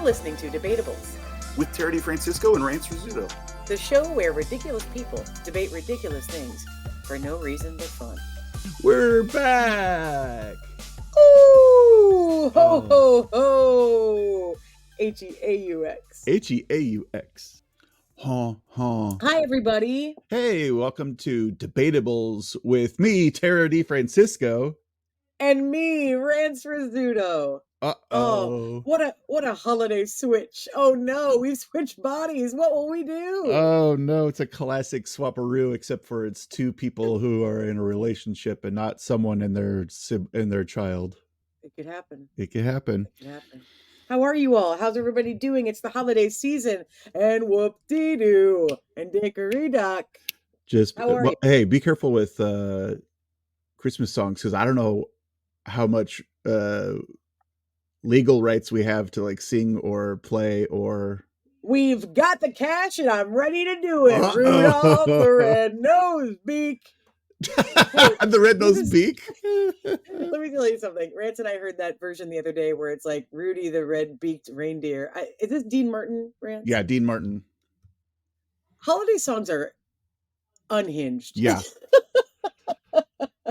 listening to Debateables, with Terry DeFrancisco and Rance Rizzuto. the show where ridiculous people debate ridiculous things for no reason but fun. We're back. Ooh, ho, ho, ho. Heaux. Heaux. Huh. Hi, everybody. Hey, welcome to Debateables with me, Terry DeFrancisco. And me, Rance Rizzuto. Uh-oh. What a holiday switch. Oh no, we've switched bodies. What will we do? Oh no, it's a classic swaparoo, except for it's two people who are in a relationship and not someone and their child. It could happen. It could happen. How are you all? How's everybody doing? It's the holiday season, and whoop-dee-doo, and dickory-dock. Hey, be careful with Christmas songs, because I don't know how much legal rights we have to like sing or play or... We've got the cash and I'm ready to do it. Rudolph the Red-Nosed Beak. The red-nosed beak. Let me tell you something. Rance and I heard that version the other day where it's like Rudy the Red-Beaked Reindeer. Is this Dean Martin, Rance? Yeah, Dean Martin. Holiday songs are unhinged. Yeah.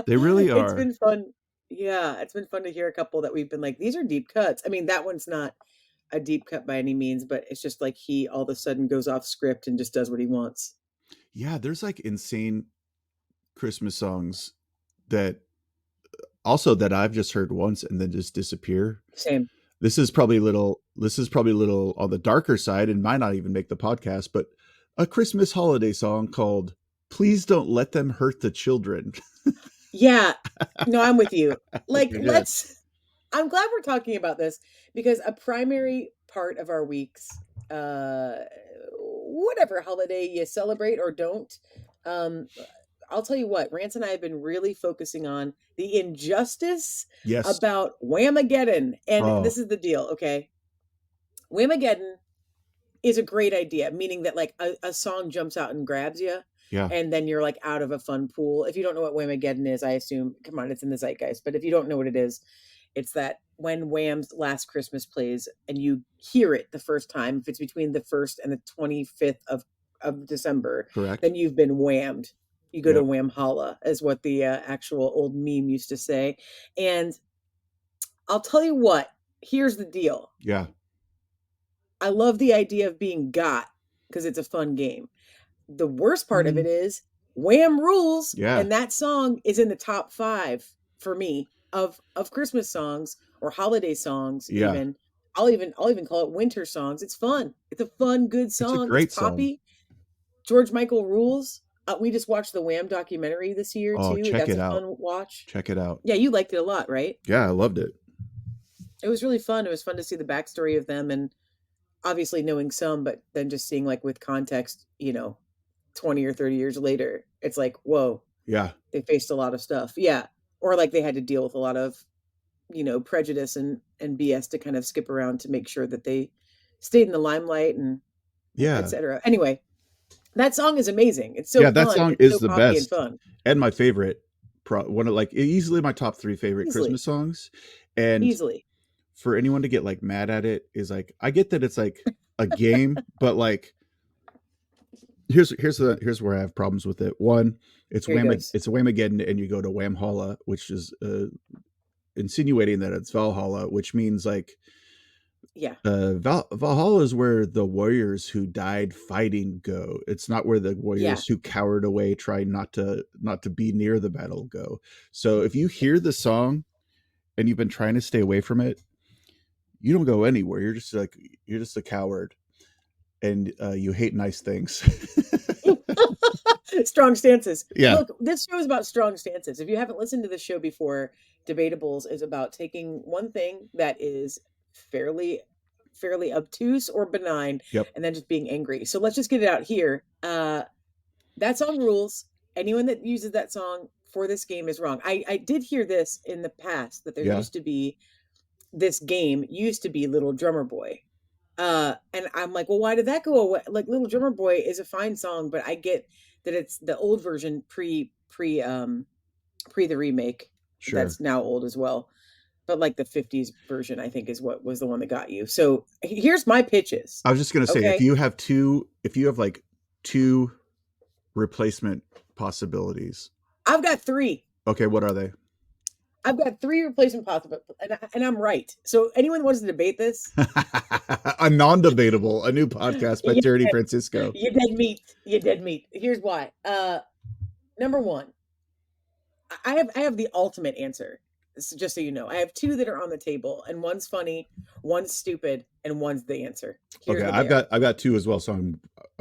They really are. It's been fun. Yeah, it's been fun to hear a couple that we've been like, these are deep cuts. I mean, that one's not a deep cut by any means, but it's just like he all of a sudden goes off script and just does what he wants. Yeah, there's like insane Christmas songs that I've just heard once and then just disappear. Same. This is probably a little on the darker side and might not even make the podcast, but a Christmas holiday song called "Please Don't Let Them Hurt the Children." Yeah, no, I'm with you. Like, I'm glad we're talking about this because a primary part of our weeks, whatever holiday you celebrate or don't, I'll tell you what, Rance and I have been really focusing on the injustice about Whamageddon. And This is the deal, okay? Whamageddon is a great idea, meaning that like a song jumps out and grabs you. Yeah. And then you're like out of a fun pool. If you don't know what Whamageddon is, I assume, come on, it's in the zeitgeist. But if you don't know what it is, it's that when Wham's Last Christmas plays and you hear it the first time, if it's between the 1st and the 25th of December, correct, then you've been whammed. You go to Whamhalla, is what the actual old meme used to say. And I'll tell you what, here's the deal. Yeah. I love the idea of being got because it's a fun game. The worst part of it is Wham rules. Yeah. And that song is in the top 5 for me of Christmas songs or holiday songs. Yeah. Even I'll even call it winter songs. It's fun. It's a fun, good song. It's a great poppy. George Michael rules. We just watched the Wham documentary this year too. That's a fun watch. Check it out. Yeah, you liked it a lot, right? Yeah, I loved it. It was really fun. It was fun to see the backstory of them and obviously knowing some, but then just seeing like with context, 20 or 30 years later, it's like, whoa. Yeah. They faced a lot of stuff. Yeah. Or like they had to deal with a lot of, prejudice and BS to kind of skip around to make sure that they stayed in the limelight and et cetera. Anyway, that song is amazing. It's so fun. That song is so the best. And fun. And my favorite, one of like easily my top 3 favorite Christmas songs. And easily for anyone to get like mad at it is like, I get that it's like a game, but like, here's where I have problems with it. One, it's Whamageddon, and you go to Whamhalla, which is insinuating that it's Valhalla, which means like, Valhalla is where the warriors who died fighting go. It's not where the warriors who cowered away trying not to be near the battle go. So if you hear the song and you've been trying to stay away from it, you don't go anywhere. You're just a coward. And you hate nice things. Strong stances. Yeah. Look, this show is about strong stances. If you haven't listened to the show before, Debateables is about taking one thing that is fairly obtuse or benign, and then just being angry. So let's just get it out here. That song rules. Anyone that uses that song for this game is wrong. I did hear this in the past that there used to be this game used to be Little Drummer Boy. And I'm like, well, why did that go away? Like Little Drummer Boy is a fine song, but I get that it's the old version pre the remake. Sure. That's now old as well. but like the 50s version, I think, is what was the one that got you. So here's my pitches. I was just gonna say, Okay. if you have like two replacement possibilities. I've got three. Okay, what are they? I've got three replacement possible, and I'm right. So anyone wants to debate this? A non-debatable, a new podcast by Yeah, Terry Francisco. you dead meat. You dead meat. Here's why. Number one, I have the ultimate answer. Just so you know, I have two that are on the table, and one's funny, one's stupid, and one's the answer. Here's Okay, what I've got two as well, so I'm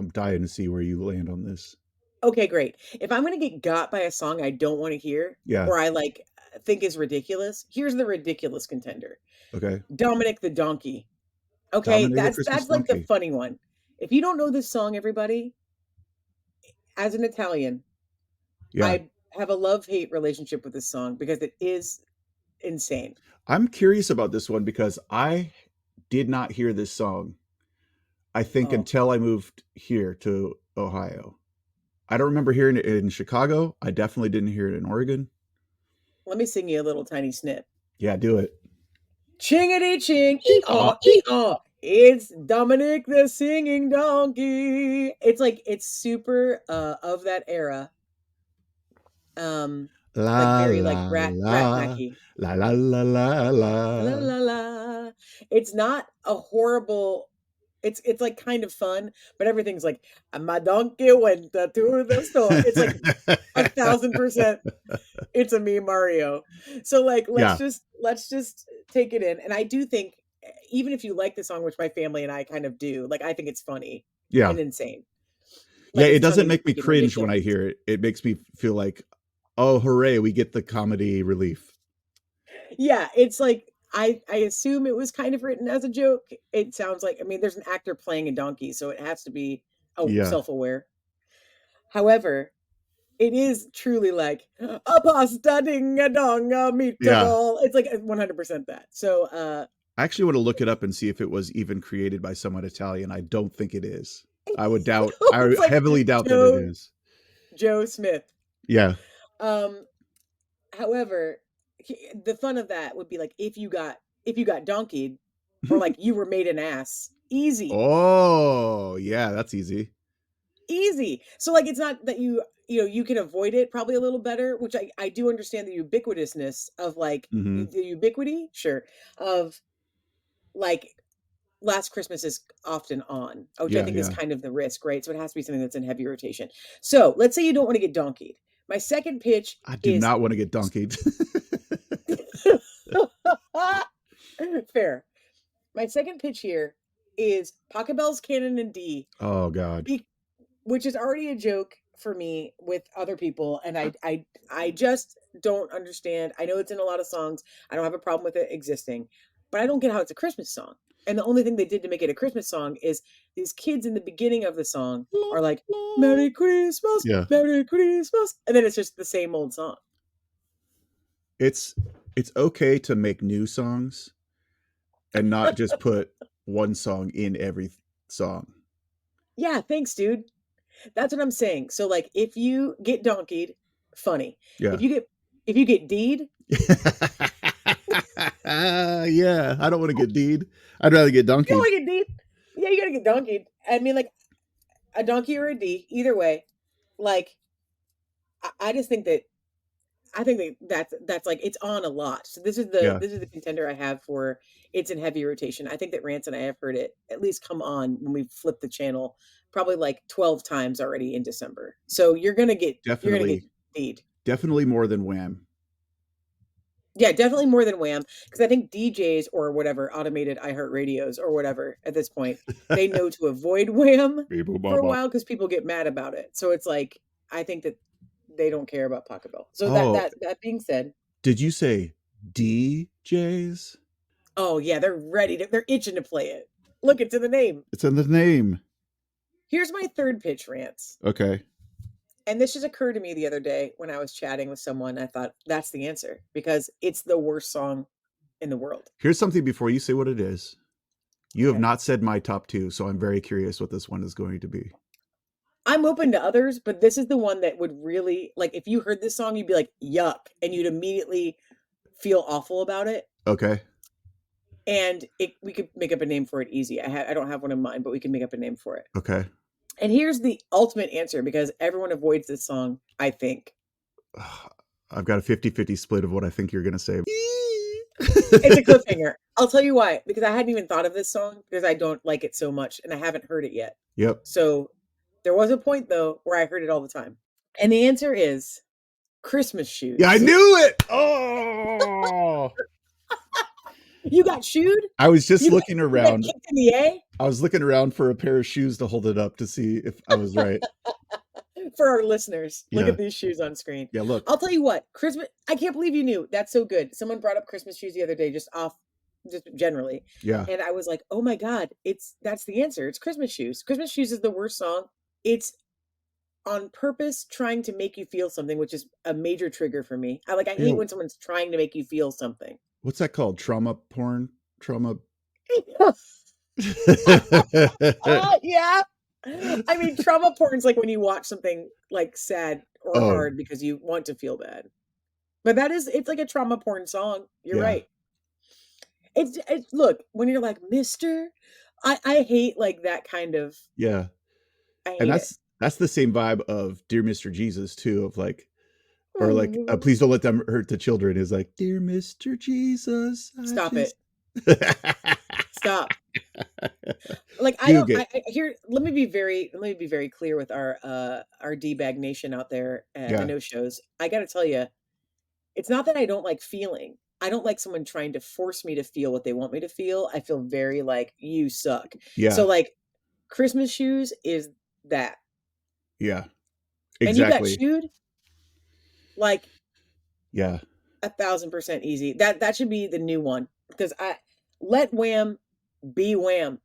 dying to see where you land on this. Okay, great. If I'm gonna get got by a song I don't want to hear, Yeah. or I like think is ridiculous, here's the ridiculous contender. Okay. Dominic the Donkey. Okay, Dominic the Christmas that's like the Donkey. funny one. If you don't know this song, everybody, as an Italian, Yeah. I have a love-hate relationship with this song because it is insane. I'm curious about this one because I did not hear this song, I think, Oh. until I moved here to Ohio. I don't remember hearing it in Chicago. I definitely didn't hear it in Oregon. Let me sing you a little tiny snip. Yeah, do it. Chingity ching, ee-aw, ee-aw. It's Dominic the Singing Donkey. It's like, it's super of that era. La, like very la, like rat la, packy. la, la, la, la, la. La la la. It's not a horrible. It's like kind of fun, but everything's like my donkey went to the store. It's like 1,000%. It's a me Mario. So like let's just take it in. And I do think even if you like the song, which my family and I kind of do, like I think it's funny and insane. Like, it doesn't make me cringe when I hear it. It makes me feel like, oh, hooray, we get the comedy relief. Yeah, it's like I assume it was kind of written as a joke. It sounds like, I mean, there's an actor playing a donkey, so it has to be self-aware. However, it is truly like a pasta ding a dong a meatball. It's like 100% that. So I actually want to look it up and see if it was even created by someone Italian. I don't think it is. I would doubt. I like heavily doubt that it is. Joe Smith. Yeah. However, the fun of that would be like if you got donkeyed, or like you were made an ass. Easy. Oh, yeah, that's easy. Easy. So like it's not that you can avoid it probably a little better, which I do understand the ubiquitousness of like the ubiquity, sure, of like Last Christmas is often on, which I think is kind of the risk, right? So it has to be something that's in heavy rotation. So let's say you don't want to get donkeyed. My second pitch I do not want to get donkeyed. Fair. My second pitch here is Pachelbel's Canon in D. Oh God. Which is already a joke for me with other people, and I just don't understand. I know it's in a lot of songs. I don't have a problem with it existing, but I don't get how it's a Christmas song. And the only thing they did to make it a Christmas song is these kids in the beginning of the song are like, Merry Christmas, Merry Christmas. And then it's just the same old song. It's okay to make new songs and not just put one song in every song. Yeah, thanks, dude. That's what I'm saying. So like if you get donkeyed, funny. Yeah. If you get deed. Yeah, I don't want to get deed. I'd rather get donkeyed. You don't want to get deed? Yeah, you gotta get donkeyed. I mean, like a donkey or a D, either way. Like, I just think that that's like it's on a lot. So this is the contender I have for it's in heavy rotation. I think that Rance and I have heard it at least come on when we flip the channel probably like 12 times already in December. So you're gonna get deed. Definitely more than Wham. Yeah, definitely more than Wham, because I think DJs or whatever automated iHeartRadios or whatever at this point, they know to avoid Wham for a while because people get mad about it. So it's like I think that they don't care about Pachelbel. So that being said, did you say DJs? Oh yeah, they're itching to play it. Look, it's in the name. It's in the name. Here's my third pitch, Rance. Okay. And this just occurred to me the other day when I was chatting with someone. I thought that's the answer because it's the worst song in the world. Here's something before you say what it is. You have not said my top two, so I'm very curious what this one is going to be. I'm open to others, but this is the one that would really, like, if you heard this song, you'd be like, yuck, and you'd immediately feel awful about it. Okay. And we could make up a name for it easy. I don't have one in mind, but we can make up a name for it. Okay. And here's the ultimate answer, because everyone avoids this song, I think. I've got a 50-50 split of what I think you're going to say. It's a cliffhanger. I'll tell you why. Because I hadn't even thought of this song because I don't like it so much and I haven't heard it yet. Yep. So there was a point, though, where I heard it all the time. And the answer is Christmas Shoes. Yeah, I knew it. Oh. You got shoed? I was just looking around. You got kicked in the A? I was looking around for a pair of shoes to hold it up to see if I was right. For our listeners, look Yeah. at these shoes on screen. Yeah, look. I'll tell you what, Christmas, I can't believe you knew. That's so good. Someone brought up Christmas shoes the other day, just generally. Yeah. And I was like, oh my God, that's the answer. It's Christmas Shoes. Christmas Shoes is the worst song. It's on purpose trying to make you feel something, which is a major trigger for me. I hate when someone's trying to make you feel something. What's that called? Trauma porn? Trauma. Yeah. I mean, trauma porn's like when you watch something like sad or hard because you want to feel bad. But it's like a trauma porn song. You're right. It's look, when you're like, Mister, I hate like that kind of. Yeah. I hate And it. that's the same vibe of Dear Mr. Jesus too, of like, or like, please don't let them hurt the children, is like, Dear Mr. Jesus. Stop it. Stop. Like let me be very clear with our D-bag nation out there at the no shows. I got to tell you, it's not that I don't like feeling. I don't like someone trying to force me to feel what they want me to feel. I feel very like, you suck. Yeah. So like Christmas Shoes is that. Yeah. Exactly. And you got shoed? Like, yeah, 1,000% easy. That should be the new one, because let Wham be Wham.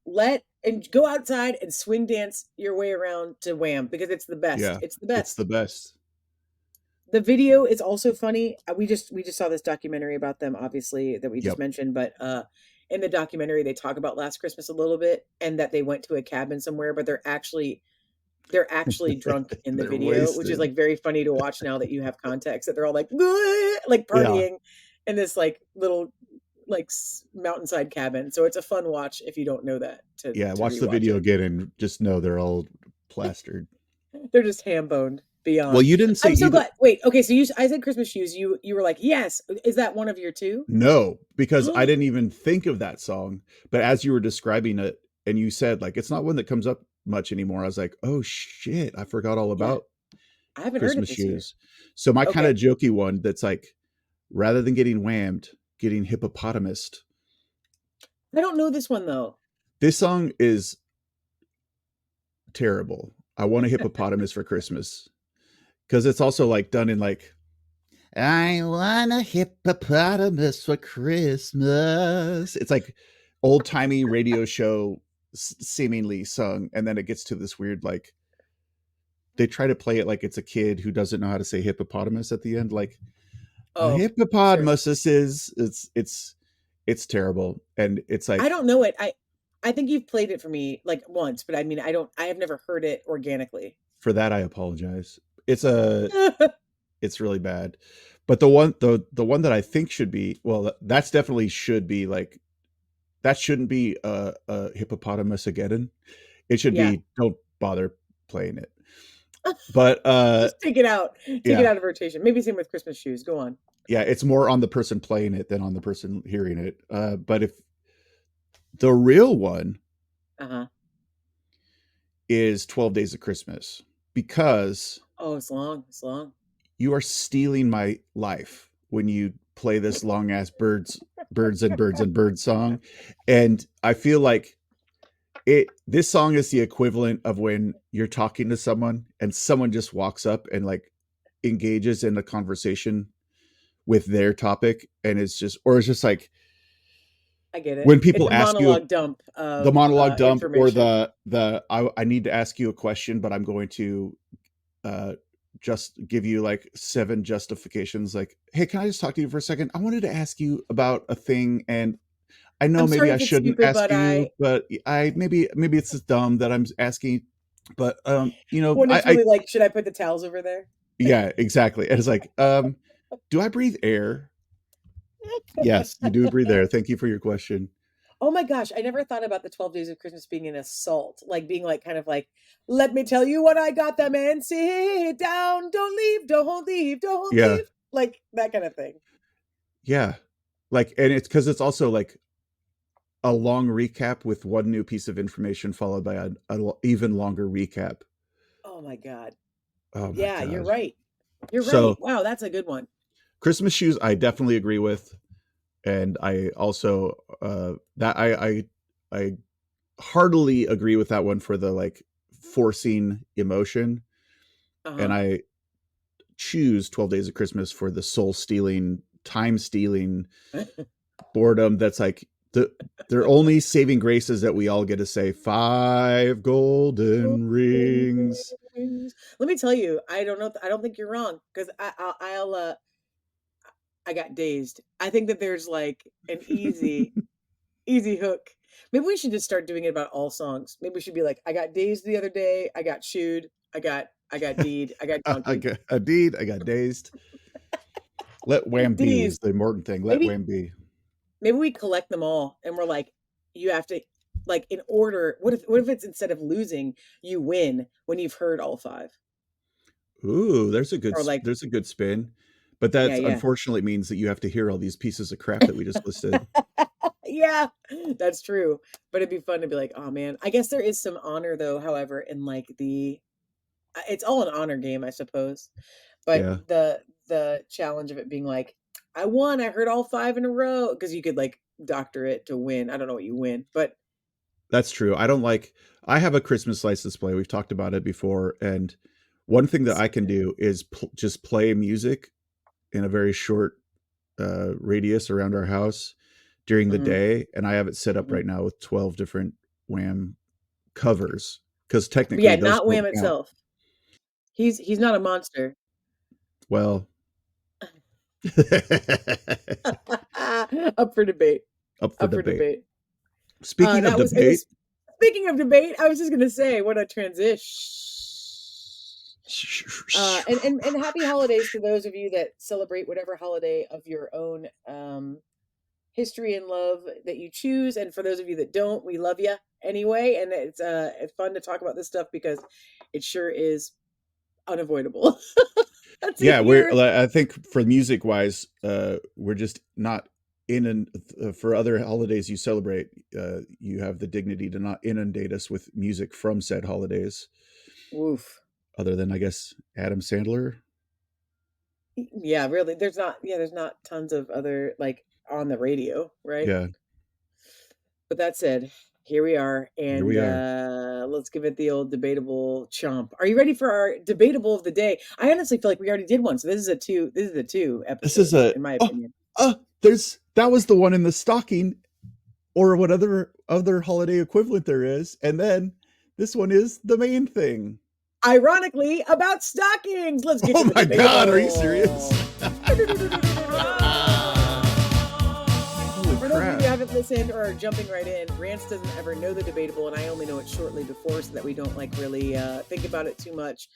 And go outside and swing dance your way around to Wham, because it's the best. Yeah, it's the best. It's the best. The video is also funny. We just saw this documentary about them, obviously, that we just mentioned, but in the documentary they talk about Last Christmas a little bit, and that they went to a cabin somewhere, but they're actually drunk in the video, wasted. Which is like very funny to watch now that you have context, that they're all like partying in this like little like mountainside cabin. So it's a fun watch if you don't know that. Watch the video again and just know they're all plastered. They're just ham boned beyond. Well, you didn't say. I'm so glad. Wait, okay, so I said Christmas Shoes. You were like, yes. Is that one of your two? No, because I didn't even think of that song. But as you were describing it, and you said like it's not one that comes up much anymore, I was like, oh shit, I forgot all about. I haven't Christmas heard it this Shoes. Year. So my kind of jokey one that's like, rather than getting whammed, getting hippopotamused. I don't know this one though. This song is terrible. I want a hippopotamus for Christmas, because it's also like done in like, I want a hippopotamus for Christmas. It's like old timey radio show seemingly sung, and then it gets to this weird like, they try to play it like it's a kid who doesn't know how to say hippopotamus at the end, like a hippopotamus is it's terrible. And it's like, I don't know it. I think you've played it for me like once, but I mean I have never heard it organically. For that I apologize. It's really bad. But the one that I think should be, well, that's definitely should be like, that shouldn't be a hippopotamus again. It should be, don't bother playing it. But just take it out. Take it out of rotation. Maybe same with Christmas Shoes. Go on. Yeah, it's more on the person playing it than on the person hearing it. But if the real one is 12 Days of Christmas, because it's long. You are stealing my life when you play this long ass birds song. And I feel like this song is the equivalent of when you're talking to someone and someone just walks up and like engages in a conversation with their topic, and it's just like, I get it. When people ask you the monologue dump, or the I need to ask you a question, but I'm going to just give you like 7 justifications. Like, hey, can I just talk to you for a second? I wanted to ask you about a thing, and I know maybe I shouldn't ask you, but maybe it's just dumb that I'm asking. But you know, when it's really like, should I put the towels over there? Yeah, exactly. And it's like, do I breathe air? Yes, you do agree there. Thank you for your question. Oh my gosh, I never thought about the 12 Days of Christmas being an assault, like being like kind of like, let me tell you what I got them and sit down, don't leave, don't leave, don't Yeah. leave, like that kind of thing. Yeah. Like, and it's because it's also like a long recap with one new piece of information followed by a even longer recap. Oh my God. Oh my Yeah, you're God. right. You're right. So Wow, that's a good one. Christmas shoes, I definitely agree with. And I also, that I heartily agree with that one for the like forcing emotion. And Uh-huh. I choose 12 Days of Christmas for the soul stealing, time stealing boredom. That's like they're only saving graces that we all get to say 5 golden rings. Let me tell you, I don't know. I don't think you're wrong because I got dazed. I think that there's like an easy hook. Maybe we should just start doing it about all songs. Maybe we should be like, I got dazed the other day. I got shooed. I got deed. I got I donkeyed. got a deed. I got dazed. Let Wham be is Dazed. the important thing. Let Maybe Wham be. maybe we collect them all and we're like, you have to like in order. What if it's instead of losing, you win when you've heard all five? Ooh, Or like, there's a good spin. But yeah, that yeah. unfortunately means that you have to hear all these pieces of crap that we just listed. Yeah, that's true. But it'd be fun to be like, oh man. I guess there is some honor though, however, in like it's all an honor game, I suppose. But Yeah, the challenge of it being like, I won, I heard all five in a row. Because you could like doctor it to win. I don't know what you win, but that's true. I have a Christmas lights display. We've talked about it before. And one thing that I can do is just play music in a very short radius around our house during the mhm, day. And I have it set up mhm. right now with 12 different Wham covers because But yeah, technically those not don't Wham count. itself. He's not a monster. Well, Up for debate. up for Up for debate. debate. Speaking of That was it debate, was speaking of debate, I was just gonna say, what a transition. And happy holidays to those of you that celebrate whatever holiday of your own history and love that you choose. And for those of you that don't, we love you anyway. And it's fun to talk about this stuff because it sure is unavoidable. That's a yeah, year. I think for music wise, we're just not in an for other holidays you celebrate. You have the dignity to not inundate us with music from said holidays, Woof. other than I guess Adam Sandler. Yeah, really. There's not tons of other like on the radio, right? Yeah, But that said, here we are, here and we are. let's give it the old debatable chomp. Are you ready for our debatable of the day? I honestly feel like we already did one, so this is a two. This is a two This is episode, a in my oh opinion. there's that was the one in the stocking or what other holiday equivalent there is, and then this one is the main thing. Ironically, about stockings. Let's get to Oh the my God, are you serious? debatable. Holy For those of you who crap! haven't listened or are jumping right in, Rance doesn't ever know the debatable, and I only know it shortly before, so that we don't like really think about it too much.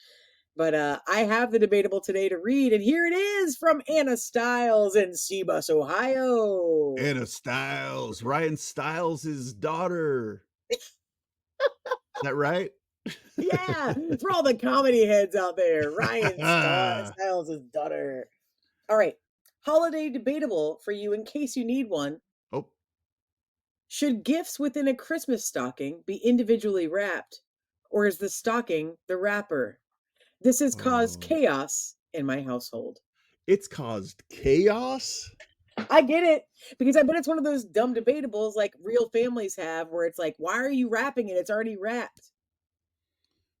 But I have the debatable today to read, and here it is from Anna Stiles in Seabus, Ohio. Anna Styles, Ryan Styles' daughter. Is that right? Yeah, for all the comedy heads out there, Ryan Stiles' daughter. All right, holiday debatable for you in case you need one. Oh, Should gifts within a Christmas stocking be individually wrapped, or is the stocking the wrapper? This has caused oh, chaos in my household. it's caused chaos. I get it because I bet it's one of those dumb debatables like real families have where it's like, why are you wrapping it? It's already wrapped.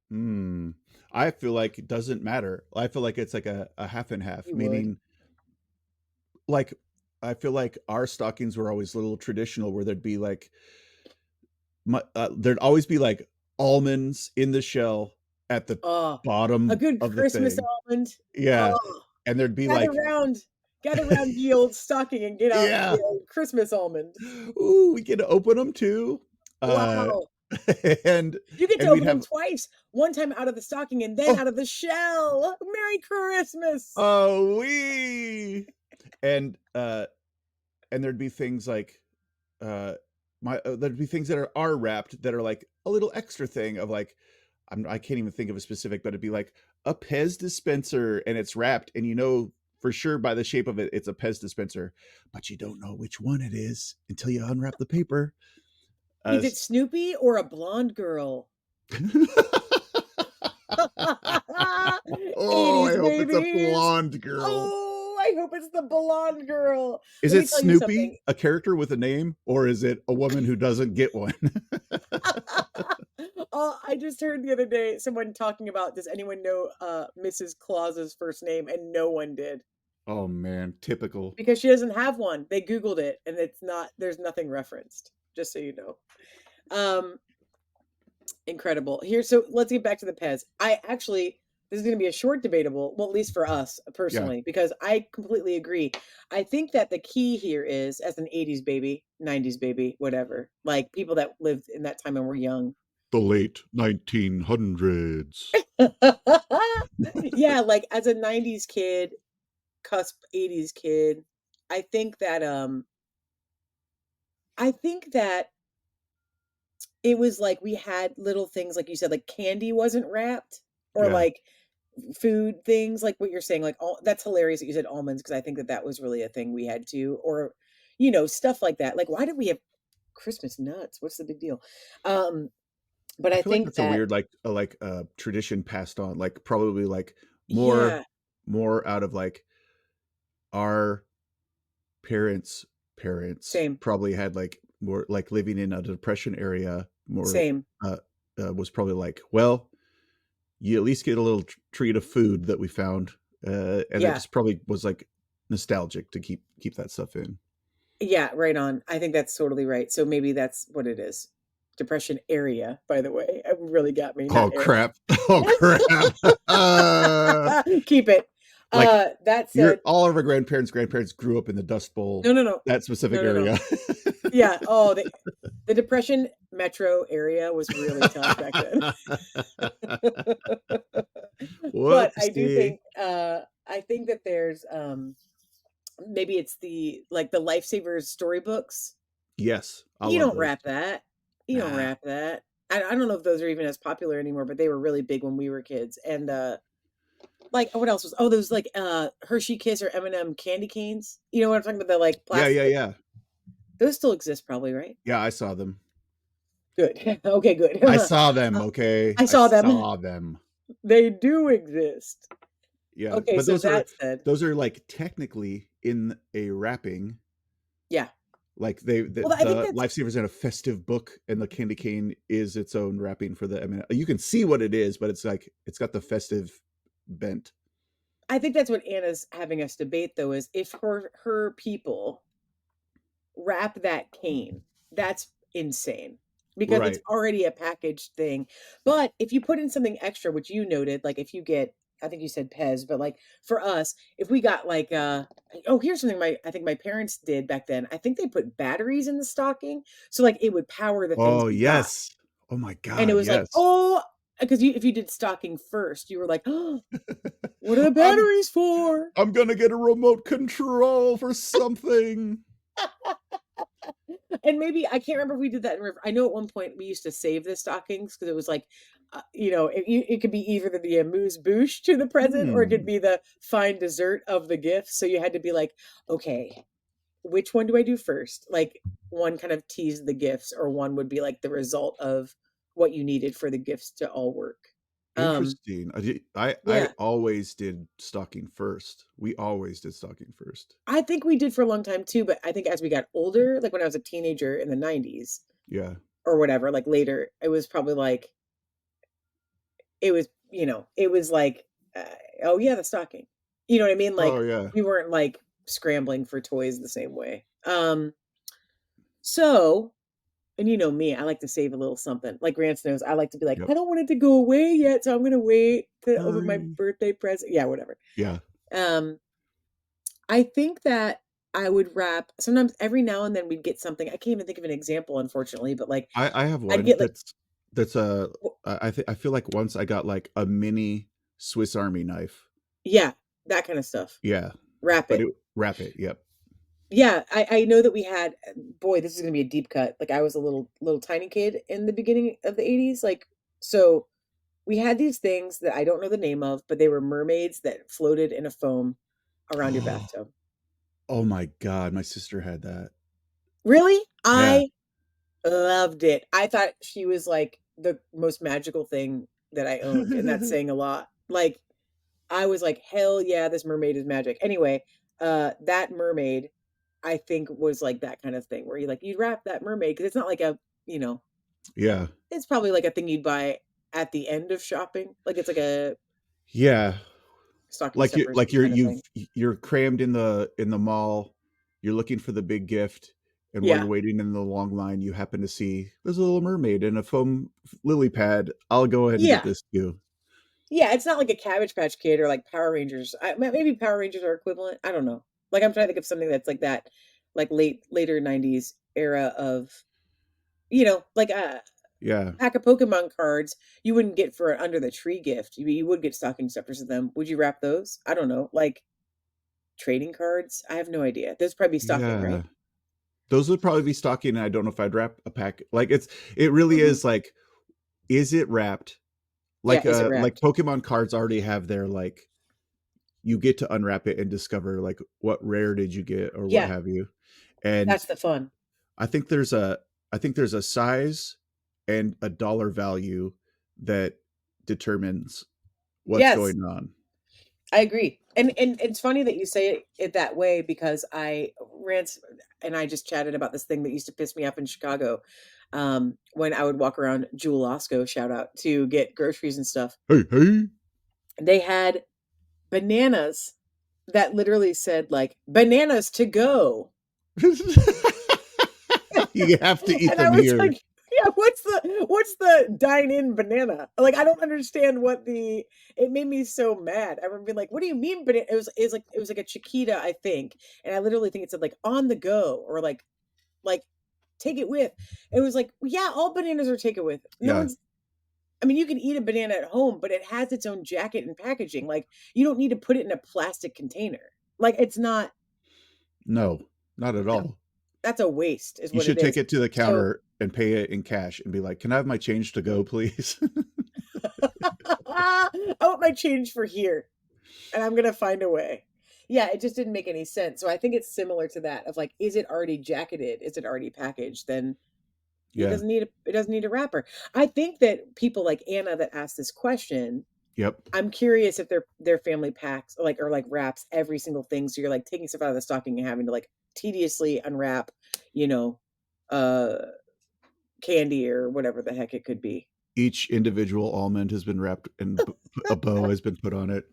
Hmm. I feel like it doesn't matter. I feel like it's like a half and half, You would. meaning like I feel like our stockings were always a little traditional where there'd be like there'd always be like almonds in the shell at the Oh, a bottom good of the Christmas thing. almond. Yeah. Oh, And there'd be gather like, round, gather round the old stocking and get out the yeah, old Christmas almond. ooh, we get to open them too. Uh, Wow. and You get to we'd open them have twice. One time out of the stocking and then oh out of the shell. Merry Christmas. oh we and and there'd be things like there'd be things that are wrapped that are like a little extra thing of like I can't even think of a specific, but it'd be like a Pez dispenser and it's wrapped, and you know for sure by the shape of it it's a Pez dispenser, but you don't know which one it is until you unwrap the paper. Is it Snoopy or a blonde girl? Oh, I 80s hope it's a babies. blonde girl. Oh, I hope it's the blonde girl. Is Let me it tell you something. Snoopy, a character with a name, or is it a woman who doesn't get one? Oh, I just heard the other day someone talking about, does anyone know Mrs. Claus's first name? And no one did. Oh man, typical. Because she doesn't have one. They Googled it and it's not, there's nothing referenced, just so you know. Incredible. Here, so let's get back to the Pez. This is going to be a short debatable, well, at least for us personally, because I completely agree. I think that the key here is, as an 80s baby, 90s baby, whatever, like people that lived in that time and were young. The late 1900s. Yeah, like as a 90s kid, cusp 80s kid, I think that it was like we had little things, like you said, like candy wasn't wrapped, or Yeah. like food things, like what you're saying, like all that's hilarious that you said almonds, because I think that was really a thing we had too, or stuff like that. Like, why did we have Christmas nuts? What's the big deal? But I I feel like think that's a that, weird tradition passed on, like probably like more yeah, more out of like our parents same, probably had like more like living in a depression area more same, uh, was probably like, well, you at least get a little treat of food that we found, and it yeah, just probably was like nostalgic to keep that stuff in. yeah, right on. I think that's totally right. So maybe that's what it is. Depression area, by the way, it really got me. Not Oh era. crap. Oh crap. Keep it. Like That said, all of our grandparents grew up in the Dust Bowl, no, no, no, that specific no, no, no. area. Yeah. Oh, the Depression metro area was really tough back then. But I do Whoopsie. think I think that there's maybe it's the Lifesavers storybooks. Yes, I You love don't those. wrap that. You don't Nah. wrap that. I don't know if those are even as popular anymore, but they were really big when we were kids. And like, what else was, oh, those like Hershey Kiss or M&M candy canes. You know what I'm talking about? The like Yeah, yeah, plastic. yeah. Those still exist probably, right? Yeah, I saw them. Good. Okay, good. I saw them, Uh, okay? I I saw them. saw them. They do exist. Yeah, Okay, but so that said, those are like technically in a wrapping. yeah. Like Well, I think the that's, Lifesavers in a festive book, and the candy cane is its own wrapping for the. I mean, you can see what it is, but it's like it's got the festive bent. I think that's what Anna's having us debate though, is if her people wrap that cane, that's insane, because it's Right. already a packaged thing. But if you put in something extra, which you noted, like if you get, I think you said Pez, but like for us, if we got like oh, here's something I think my parents did back then. I think they put batteries in the stocking, so like it would power the things Oh we got. yes. Oh my And it God, was like, yes. oh, because if you did stocking first, you were like, oh, what are the I'm batteries for? I'm gonna get a remote control for something. And maybe I can't remember if we did that in I know at one point we used to save the stockings because it was like, it could be either the amuse bouche to the present, or it could Hmm. be the fine dessert of the gift. So you had to be like, okay, which one do I do first? Like, one kind of teased the gifts, or one would be like the result of what you needed for the gifts to all work. Um, Interesting. I yeah, always did stocking first. We always did stocking first. I think we did for a long time too, but I think as we got older, like when I was a teenager in the 90s Yeah. or whatever, like later, it was probably like, it was like, uh, oh yeah, the stocking. You know what I mean? Oh Like, yeah. we weren't like scrambling for toys the same way. So, and you know me, I like to save a little something. Like Grant knows, I like to be like, Yep. I don't want it to go away yet, so I'm gonna wait to open my Hurry. birthday present. Yeah, whatever. Yeah. Um, I think that I would wrap sometimes every now and then we'd get something. I can't even think of an example, unfortunately, but like I have I'd one get like, that's I feel like once I got like a mini Swiss Army knife. yeah, that kind of stuff. Yeah. Wrap But it. it wrap it. Yep. Yeah, I know that we had, boy, this is gonna be a deep cut. Like I was a little tiny kid in the beginning of the 80s. Like, so we had these things that I don't know the name of, but they were mermaids that floated in a foam around your bathtub. Oh my God, my sister had that. Really? Yeah. I loved it. I thought she was like the most magical thing that I owned, and that's saying a lot. Like I was like, hell yeah, this mermaid is magic. Anyway, that mermaid, I think was like that kind of thing where you'd wrap that mermaid because it's not like a, you know, Yeah. it's probably like a thing you'd buy at the end of shopping. Like it's like a Yeah. stocking Like stuffers kind of thing. you're crammed in the mall, you're looking for the big gift, and while Yeah. you're waiting in the long line, you happen to see there's a little mermaid in a foam lily pad. I'll go ahead and get Yeah. this too. Yeah. It's not like a Cabbage Patch Kid or like Power Rangers. Maybe Power Rangers are equivalent. I don't know. Like I'm trying to think of something that's like that, like later 90s era of, like Yeah. pack of Pokemon cards you wouldn't get for an under the tree gift. You would get stocking stuffers of them. Would you wrap those? I don't know. Like trading cards? I have no idea. Those probably be stocking, Yeah. right? Those would probably be stocking, and I don't know if I'd wrap a pack. Like it really Hmm. is like, is it wrapped? Yeah, is it Like wrapped? Pokemon cards already have their like, you get to unwrap it and discover like what rare did you get or what Yeah, have you. And that's the fun. I think there's a I think there's a size and a dollar value that determines what's Yes, going on. I agree. And it's funny that you say it that way because Rance and I just chatted about this thing that used to piss me off in Chicago. When I would walk around Jewel Osco, shout out, to get groceries and stuff. Hey, hey. They had bananas that literally said like bananas to go. You have to eat And I them was here. like, yeah, what's the dine-in banana? Like, I don't understand it made me so mad. I remember being like, what do you mean banana? It was like a Chiquita, I think. And I literally think it said like on the go or like take it with. It was like, well, yeah, all bananas are take it with. No Yeah. one's I mean, you can eat a banana at home, but it has its own jacket and packaging. Like, you don't need to put it in a plastic container. Like, it's not, No, not at no, all. that's a waste, is You what it should take is. it to the So counter and pay it in cash and be like, "Can I have my change to go, please?" I want my change for here, and I'm gonna find a way. Yeah, it just didn't make any sense. So I think it's similar to that of like, is it already jacketed? Is it already packaged? Then Yeah. it doesn't need a wrapper. I think that people like Anna that asked this question, Yep. I'm curious if their family packs or like wraps every single thing. So you're like taking stuff out of the stocking and having to like tediously unwrap, you know, uh candy or whatever the heck it could be. Each individual almond has been wrapped and a bow has been put on it.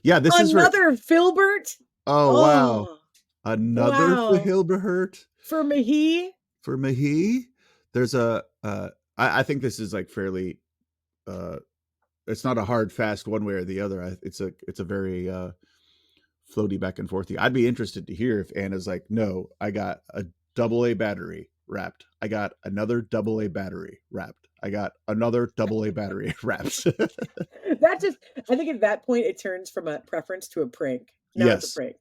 Yeah, this is where Another Filbert? oh, wow. Oh, Another wow. Hilbert For Mahi? for Mahi. There's I think this is like fairly uh it's not a hard fast one way or the other. It's a very floaty back and forthy. I'd be interested to hear if Anna's like, no, I got a double A battery wrapped. I got another double A battery wrapped. I got another double A battery wrapped. That just, I think at that point it turns from a preference to a prank. Now it's a Yes. prank.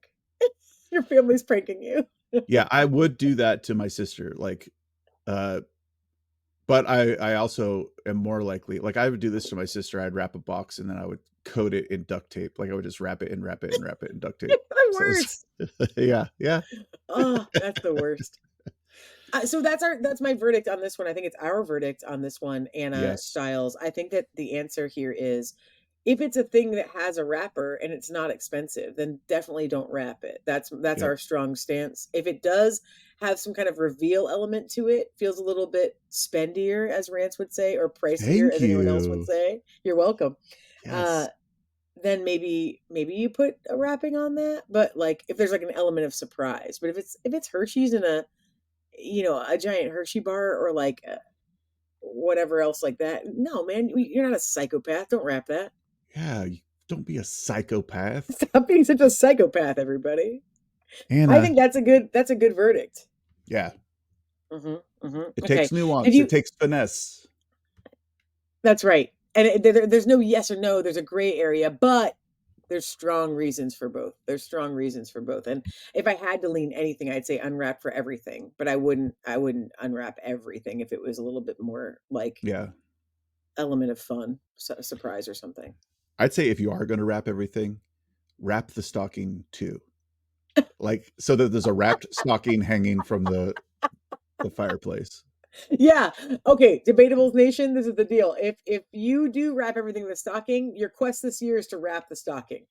Your family's pranking you. Yeah, I would do that to my sister. Like, uh, but I also am more likely, like I would do this to my sister. I'd wrap a box and then I would coat it in duct tape. Like I would just wrap it and wrap it and wrap it in duct tape. The So worst. yeah, yeah. Oh, that's the worst. So that's my verdict on this one. I think it's our verdict on this one, Anna Yes. Styles. I think that the answer here is if it's a thing that has a wrapper and it's not expensive, then definitely don't wrap it. That's Yep. our strong stance. If it does have some kind of reveal element to it, feels a little bit spendier, as Rance would say, or pricier, Thank as anyone else would you. say. You're welcome. Uh, Yes. then maybe you put a wrapping on that. But like if there's like an element of surprise, but if it's Hershey's in a giant Hershey bar or like whatever else like that. No, man, you're not a psychopath. Don't wrap that. Yeah. Don't be a psychopath, Stop being such a psychopath, everybody. I Anna. think that's a good verdict. Yeah. Hmm. Hmm. It Okay, takes have nuance. It you? takes finesse. That's right. And there's no yes or no. There's a gray area. But There's strong reasons for both. And if I had to lean anything, I'd say unwrap for everything, but I wouldn't unwrap everything if it was a little bit more like element of fun, surprise or something. I'd say if you are going to wrap everything, wrap the stocking too. Like so that there's a wrapped stocking hanging from the fireplace. Yeah. Okay, Debatables Nation, this is the deal. If you do wrap everything in the stocking, your quest this year is to wrap the stocking.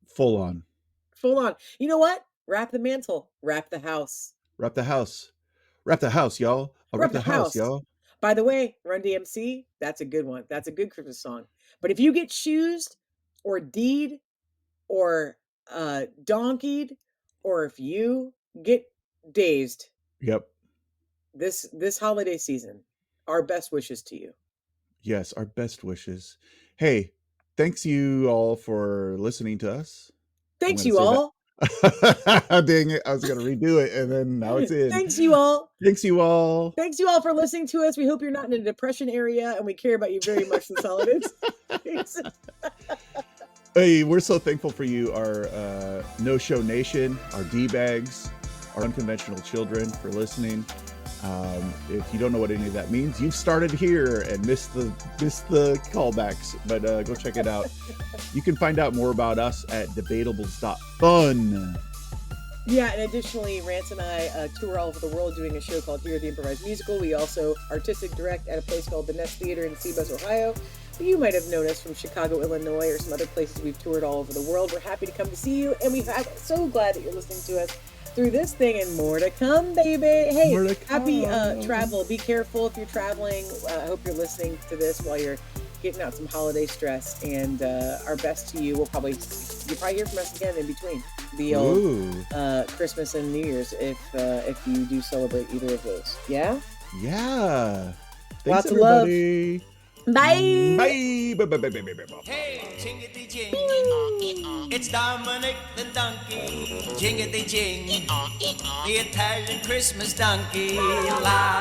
Full on. You know what? Wrap the mantle. Wrap the house. Wrap the house. Wrap the house, y'all. Wrap the house, y'all. By the way, Run DMC, that's a good one. That's a good Christmas song. But if you get shoosed or deed or donkeyed, or if you get dazed, yep, this holiday season, our best wishes to you. Yes, our best wishes. Hey, thanks you all for listening to us. Thanks you all. Dang it, I was gonna redo it and then now it's in. Thanks you all. Thanks you all. Thanks you all for listening to us. We hope you're not in a depression area, and we care about you very much this holidays. Hey, we're so thankful for you, our No Show Nation, our D-bags, our unconventional children, for listening. If you don't know what any of that means, you've started here and missed the callbacks, but go check it out. You can find out more about us at debateables.fun. Yeah, and additionally, Rance and I tour all over the world doing a show called Here the Improvised Musical. We also artistic direct at a place called the Nest Theater in Seabus, Ohio. You might have known us from Chicago, Illinois, or some other places we've toured all over the world. We're happy to come to see you, and we're so glad that you're listening to us through this thing, and more to come, baby. Hey, happy travel. Be careful if you're traveling. I hope you're listening to this while you're getting out some holiday stress, and our best to you. You'll probably hear from us again in between the old Christmas and New Year's if you do celebrate either of those. Yeah? Yeah. Thanks, lots everybody. Of love. Bye. Bye. Hey, jingity jing. It's Dominic the donkey. Jingity jing. The Italian Christmas donkey. La